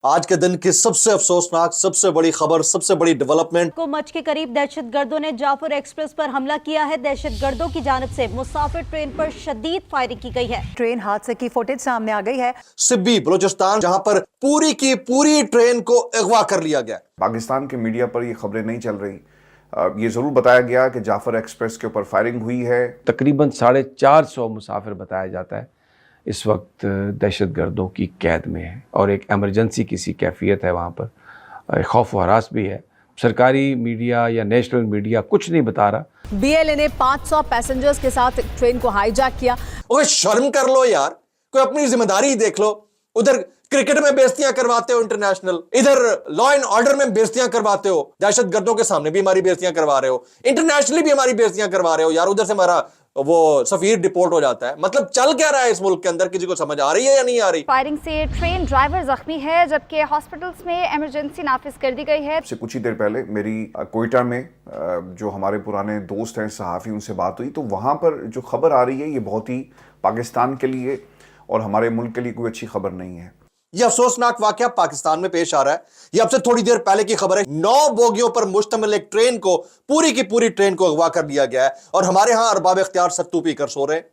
आज के दिन की सबसे अफसोसनाक, सबसे बड़ी खबर, सबसे बड़ी डेवलपमेंट। कोमच के करीब दहशतगर्दों ने जाफर एक्सप्रेस पर हमला किया है। दहशतगर्दों की जानिब से मुसाफिर ट्रेन पर शदीद फायरिंग की गई है। ट्रेन हादसे की फुटेज सामने आ गई है। सिब्बी बलूचिस्तान, जहां पर पूरी की पूरी ट्रेन को अगवा कर लिया गया। पाकिस्तान के मीडिया पर ये खबरें नहीं चल रही। ये ज़रूर बताया गया कि जाफर एक्सप्रेस के ऊपर फायरिंग हुई है। तकरीबन 450 मुसाफिर बताया जाता है इस वक्त दहशतगर्दों की कैद में है और एक एमरजेंसी किसी कैफियत है, वहाँ पर खौफ व हरास भी है। सरकारी मीडिया या नेशनल मीडिया कुछ नहीं बता रहा। बीएलए ने 500 पैसेंजर्स के साथ ट्रेन को हाईजैक किया। ओए शर्म कर लो यार, कोई अपनी जिम्मेदारी देख लो। उधर क्रिकेट में बेइज्जतियां करवाते हो इंटरनेशनल, इधर लॉ एंड ऑर्डर में बेइज्जतियां करवाते हो, दहशतगर्दों के सामने भी हमारी बेइज्जतियां करवा रहे हो, इंटरनेशनली भी हमारी बेइज्जतियां करवा रहे हो यार। उधर से हमारा वो सफीर डिपोर्ट हो जाता है। मतलब चल क्या रहा है इस मुल्क के अंदर, किसी को समझ आ रही है या नहीं आ रही? फायरिंग से ट्रेन ड्राइवर जख्मी है, जबकि हॉस्पिटल्स में इमरजेंसी नाफिज कर दी गई है। से कुछ ही देर पहले मेरी कोयटा में जो हमारे पुराने दोस्त हैं सहाफ़ी, उनसे बात हुई, तो वहाँ पर जो खबर आ रही है ये बहुत ही पाकिस्तान के लिए और हमारे मुल्क के लिए कोई अच्छी खबर नहीं है। यह अफसोसनाक वाकया पाकिस्तान में पेश आ रहा है। यह अब से थोड़ी देर पहले की खबर है। 9 बोगियों पर मुश्तमिल एक ट्रेन को, पूरी की पूरी ट्रेन को अगवा कर लिया गया है और हमारे यहां अरबाब इख्तियार सत्तू पी कर सो रहे हैं।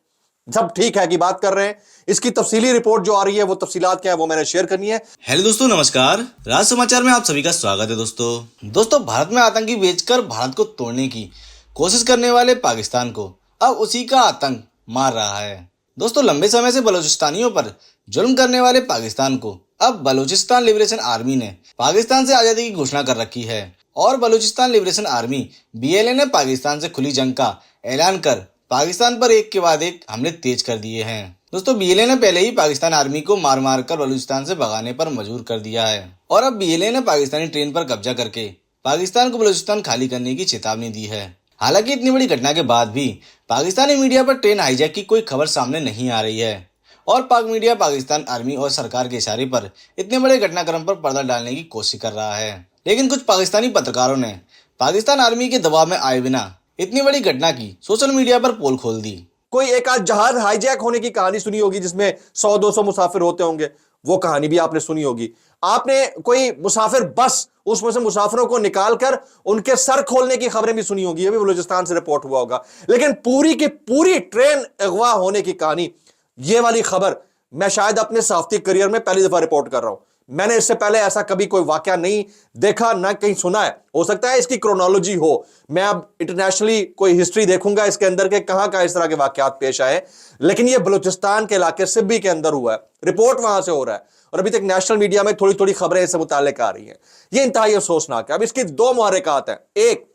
सब ठीक है कि बात कर रहे हैं। इसकी तफसीली रिपोर्ट जो आ रही है, वो तफसीलात क्या है वो मैंने शेयर करनी है। हेलो दोस्तों, नमस्कार। राज समाचार में आप सभी का स्वागत है। दोस्तों भारत में आतंकी बेचकर भारत को तोड़ने की कोशिश करने वाले पाकिस्तान को अब उसी का आतंक मार रहा है। दोस्तों लंबे समय से बलूचिस्तानियों पर जुल्म करने वाले पाकिस्तान को अब बलूचिस्तान लिबरेशन आर्मी ने पाकिस्तान से आज़ादी की घोषणा कर रखी है और बलूचिस्तान लिबरेशन आर्मी बीएलए ने पाकिस्तान से खुली जंग का ऐलान कर पाकिस्तान पर एक के बाद एक हमले तेज कर दिए हैं। दोस्तों बीएलए ने पहले ही पाकिस्तान आर्मी को मार मार कर बलूचिस्तान से भगाने पर मजबूर कर दिया है और अब बीएलए ने पाकिस्तानी ट्रेन पर कब्जा करके पाकिस्तान को बलूचिस्तान खाली करने की चेतावनी दी है। हालांकि इतनी बड़ी घटना के बाद भी पाकिस्तानी मीडिया पर ट्रेन हाईजैक की कोई खबर सामने नहीं आ रही है और पाक मीडिया पाकिस्तान आर्मी और सरकार के इशारे पर इतने बड़े घटनाक्रम पर पर्दा डालने की कोशिश कर रहा है। लेकिन कुछ पाकिस्तानी पत्रकारों ने पाकिस्तान आर्मी के दबाव में आए बिना इतनी बड़ी घटना की सोशल मीडिया पर पोल खोल दी। कोई एक आध जहाज हाईजैक होने की कहानी सुनी होगी जिसमें 100-200 मुसाफिर होते होंगे, वो कहानी भी आपने सुनी होगी। आपने कोई मुसाफिर बस, उसमें से मुसाफिरों को निकालकर उनके सर खोलने की खबरें भी सुनी होगी, ये भी बलूचिस्तान से रिपोर्ट हुआ होगा। लेकिन पूरी की पूरी ट्रेन अगवा होने की कहानी, ये वाली खबर मैं शायद अपने सहाफती करियर में पहली दफा रिपोर्ट कर रहा हूं। मैंने इससे पहले ऐसा कभी कोई वाकया नहीं देखा, ना कहीं सुना है। हो सकता है इसकी क्रोनोलॉजी हो, मैं अब इंटरनेशनली कोई हिस्ट्री देखूंगा इसके अंदर के कहां इस तरह के वाकयात पेश आए, लेकिन ये बलूचिस्तान के इलाके सिब्बी के अंदर हुआ है, रिपोर्ट वहां से हो रहा है और अभी तक नेशनल मीडिया में थोड़ी थोड़ी खबरें इससे मुताल्लिक आ रही हैं। ये इंतहाई अफसोसनाक है। अब इसकी 2 मुहर्रिकात हैं। एक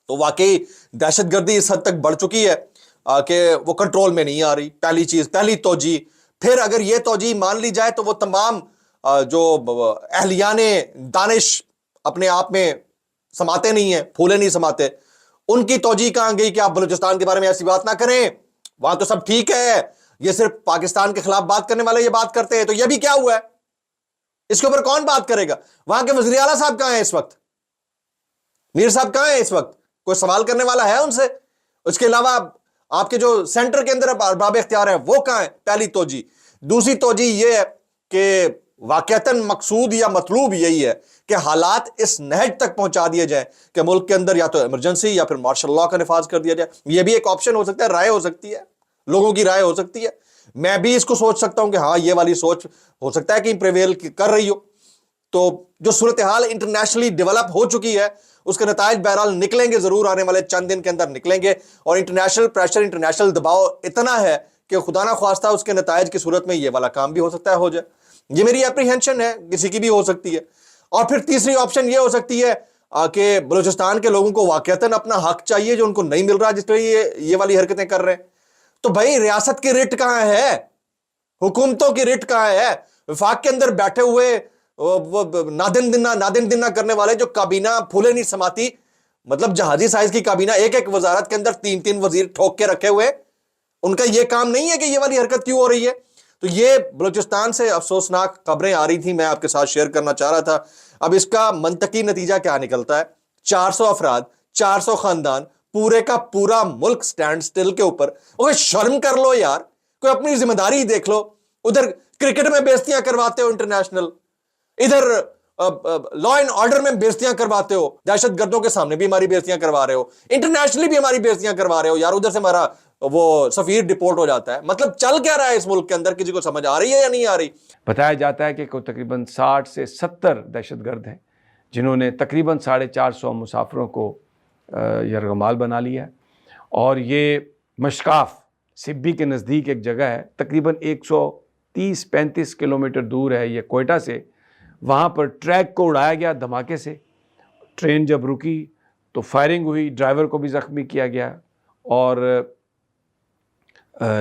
तो वाकई दहशतगर्दी इस हद तक बढ़ चुकी है कि वो कंट्रोल में नहीं आ रही, पहली चीज, पहली तोजी। फिर अगर ये तोजी मान ली जाए तो वो तमाम जो अहलियाने दानिश अपने आप में समाते नहीं है, फूले नहीं समाते, उनकी तोजी कहां गई कि आप बलूचिस्तान के बारे में ऐसी बात ना करें, वहां तो सब ठीक है, ये सिर्फ पाकिस्तान के खिलाफ बात करने वाले ये बात करते हैं। तो ये भी क्या हुआ है, इसके ऊपर कौन बात करेगा? वहां के वज़ीर आला साहब कहां हैं इस वक्त? मीर साहब कहां हैं इस वक्त? कोई सवाल करने वाला है उनसे? उसके अलावा आपके जो सेंटर के अंदर अरबाब इख्तियार है वो कहां है? पहली तोजी। दूसरी तोजी ये है कि वाकयातन मकसूद या मतलूब यही है कि हालात इस नहज तक पहुंचा दिए जाए कि मुल्क के अंदर या तो इमरजेंसी या फिर मार्शल लॉ का निफाज कर दिया जाए। यह भी एक ऑप्शन हो सकता है, राय हो सकती है, लोगों की राय हो सकती है। मैं भी इसको सोच सकता हूं कि हाँ, ये वाली सोच हो सकता है कि प्रिवेल कर रही हो। तो जो सूरत हाल इंटरनेशनली डेवलप हो चुकी है उसके नताइज बहरहाल निकलेंगे, जरूर आने वाले चंद दिन के अंदर निकलेंगे और इंटरनेशनल प्रेशर, इंटरनेशनल दबाव इतना है कि खुदा ना ख्वास्ता उसके नताइज की सूरत में ये वाला काम भी हो सकता है हो जाए। ये मेरी एप्रीहेंशन है, किसी की भी हो सकती है। और फिर तीसरी ऑप्शन ये हो सकती है कि बलूचिस्तान के लोगों को वाकयातन अपना हक चाहिए जो उनको नहीं मिल रहा, जिसलिए ये वाली हरकतें कर रहे हैं। तो भाई रियासत की रिट कहां है, हुकूमतों की रिट कहां है? वफाक के अंदर बैठे हुए नादिन दिना करने वाले जो काबीना फूले नहीं समाती, मतलब जहाजी साइज की काबीना, एक एक वजारत के अंदर 3-3 वजीर ठोक के रखे हुए, उनका यह काम नहीं है कि ये वाली हरकत क्यों हो रही है? तो ये बलूचिस्तान से अफसोसनाक खबरें आ रही थी, मैं आपके साथ शेयर करना चाह रहा था। अब इसका मंतकी नतीजा क्या निकलता है? 400 अफराद, 400 खानदान, पूरे का पूरा मुल्क स्टैंड स्टिल के ऊपर। ओए शर्म कर लो यार, कोई अपनी जिम्मेदारी देख लो। उधर क्रिकेट में बेइज्जतियां करवाते हो इंटरनेशनल, इधर लॉ एंड ऑर्डर में बेइज्जतियां करवाते हो, दहशत गर्दों के सामने भी हमारी बेइज्जतियां करवा रहे हो, इंटरनेशनली भी हमारी बेइज्जतियां करवा रहे हो यार। उधर से हमारा वो सफीर डिपोर्ट हो जाता है। मतलब चल क्या रहा है इस मुल्क के अंदर, किसी को समझ आ रही है या नहीं आ रही? बताया जाता है कि कोई तकरीबन 60 से 70 दहशतगर्द हैं जिन्होंने तकरीबन 450 मुसाफिरों को यरगमाल बना लिया है। और ये मशकाफ सिब्बी के नज़दीक एक जगह है, तकरीबन 130-35 किलोमीटर दूर है ये कोयटा से। वहाँ पर ट्रैक को उड़ाया गया धमाके से। ट्रेन जब रुकी तो फायरिंग हुई, ड्राइवर को भी ज़ख्मी किया गया और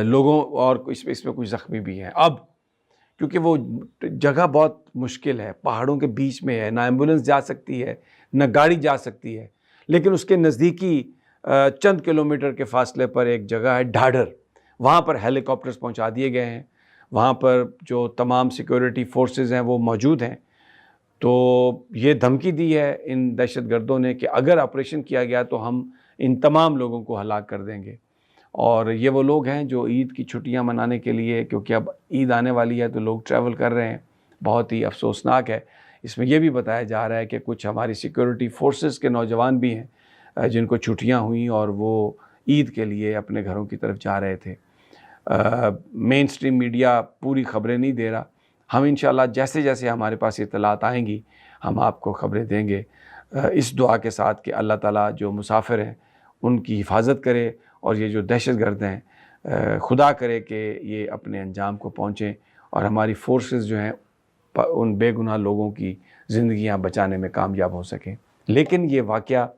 लोगों और इसमें कुछ ज़ख्मी भी हैं। अब क्योंकि वो जगह बहुत मुश्किल है, पहाड़ों के बीच में है, ना एम्बुलेंस जा सकती है ना गाड़ी जा सकती है, लेकिन उसके नज़दीकी चंद किलोमीटर के फासले पर एक जगह है ढाढर, वहाँ पर हेलीकॉप्टर्स पहुँचा दिए गए हैं। वहाँ पर जो तमाम सिक्योरिटी फोर्सेस हैं वो मौजूद हैं। तो ये धमकी दी है इन दहशतगर्दों ने कि अगर ऑपरेशन किया गया तो हम इन तमाम लोगों को हलाक कर देंगे। और ये वो लोग हैं जो ईद की छुट्टियां मनाने के लिए, क्योंकि अब ईद आने वाली है तो लोग ट्रैवल कर रहे हैं। बहुत ही अफसोसनाक है। इसमें यह भी बताया जा रहा है कि कुछ हमारी सिक्योरिटी फोर्सेस के नौजवान भी हैं जिनको छुट्टियां हुई और वो ईद के लिए अपने घरों की तरफ जा रहे थे। मेन स्ट्रीम मीडिया पूरी खबरें नहीं दे रहा। हम इंशाल्लाह जैसे जैसे हमारे पास इत्तलात आएंगी हम आपको खबरें देंगे, इस दुआ के साथ कि अल्लाह ताला जो मुसाफिर हैं उनकी हिफाजत करे और ये जो दहशतगर्द हैं खुदा करे कि ये अपने अंजाम को पहुँचें और हमारी फोर्सेस जो हैं उन बेगुनाह लोगों की ज़िंदगियां बचाने में कामयाब हो सकें। लेकिन ये वाक़या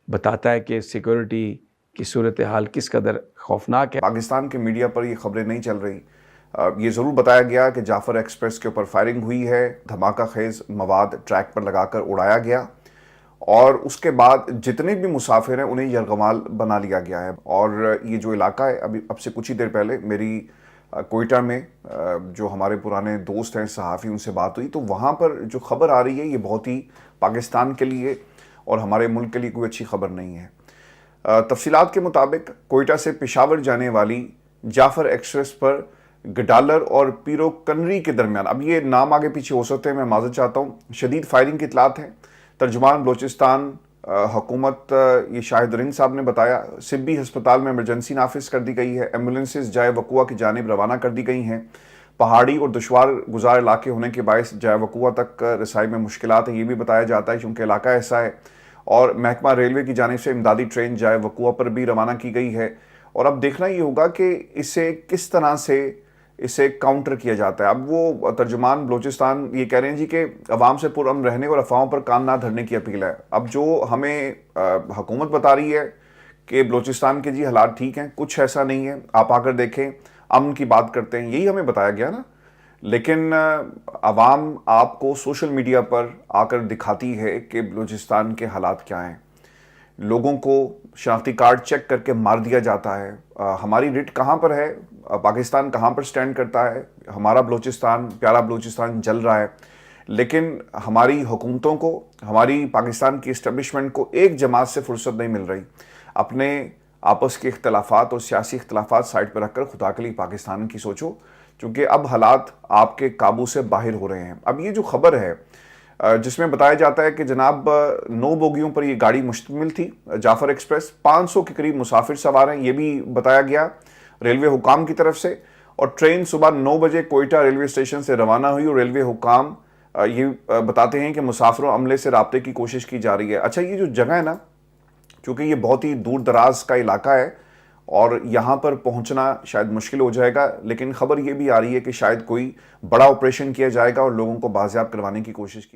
बताता है कि सिक्योरिटी की सूरत हाल किस कदर खौफनाक है। पाकिस्तान के मीडिया पर ये खबरें नहीं चल रही। ये ज़रूर बताया गया कि जाफ़र एक्सप्रेस के ऊपर फायरिंग हुई है, धमाका खेज़ मवाद ट्रैक पर लगाकर उड़ाया गया और उसके बाद जितने भी मुसाफिर हैं उन्हें यरगमाल बना लिया गया है। और ये जो इलाका है, अभी अब से कुछ ही देर पहले मेरी कोयटा में जो हमारे पुराने दोस्त हैं सहाफ़ी, उनसे बात हुई तो वहाँ पर जो खबर आ रही है ये बहुत ही पाकिस्तान के लिए और हमारे मुल्क के लिए कोई अच्छी खबर नहीं है। तफसीलात के मुताबिक कोयटा से पेशावर जाने वाली जाफ़र एक्सप्रेस पर गडालर और पीरो कनरी के दरमियान, अब ये नाम आगे पीछे हो सकते हैं, मैं माज़रत चाहता हूँ, शदीद फायरिंग की इतलात है। तर्जुमान बलोचिस्तान हुकूमत ये शाहिद रिंग साहब ने बताया सिब्बी हस्पताल में इमरजेंसी नाफिज कर दी गई है, एम्बुलेंसेज जाए वकुआ की जानिब रवाना कर दी गई हैं। पहाड़ी और दुश्वार गुजार इलाके होने के बायस जाए वकुआ तक रसाई में मुश्किलात हैं, ये भी बताया जाता है क्योंकि इलाका ऐसा है। और महकमा रेलवे की जानिब से इमदादी ट्रेन जाए वकुआ पर भी रवाना की गई है। और अब देखना ये होगा कि इसे किस तरह से इसे काउंटर किया जाता है। अब वो तर्जुमान बलोचिस्तान ये कह रहे हैं जी कि अवाम से पुरअमन रहने और अफवाहों पर कान ना धरने की अपील है। अब जो हमें हुकूमत बता रही है कि बलोचिस्तान के जी हालात ठीक हैं, कुछ ऐसा नहीं है, आप आकर देखें, अमन की बात करते हैं, यही हमें बताया गया ना। लेकिन अवाम आपको सोशल मीडिया पर आकर दिखाती है कि बलूचिस्तान के हालात क्या हैं। लोगों को शनाख्ती कार्ड चेक करके मार दिया जाता है। हमारी रिट कहाँ पर है, पाकिस्तान कहाँ पर स्टैंड करता है, हमारा बलूचिस्तान, प्यारा बलूचिस्तान जल रहा है। लेकिन हमारी हुकूमतों को, हमारी पाकिस्तान की इस्टेब्लिशमेंट को एक जमात से फुर्सत नहीं मिल रही। अपने आपस के इख्तलाफात और सियासी इख्तलाफात साइड पर रखकर खुदा के लिए पाकिस्तान की सोचो, क्योंकि अब हालात आपके काबू से बाहर हो रहे हैं। अब ये जो खबर है जिसमें बताया जाता है कि जनाब 9 बोगियों पर ये गाड़ी मुश्तमिल थी, जाफ़र एक्सप्रेस, 500 के करीब मुसाफिर सवार हैं, ये भी बताया गया रेलवे हुकाम की तरफ से। और ट्रेन सुबह 9 बजे कोयटा रेलवे स्टेशन से रवाना हुई और रेलवे हुकाम ये बताते हैं कि मुसाफिरों अमले से राब्ते की कोशिश की जा रही है। अच्छा, ये जो जगह है ना, क्योंकि ये बहुत ही दूर दराज का इलाका है और यहाँ पर पहुँचना शायद मुश्किल हो जाएगा, लेकिन खबर ये भी आ रही है कि शायद कोई बड़ा ऑपरेशन किया जाएगा और लोगों को बाजियाब करवाने की कोशिश की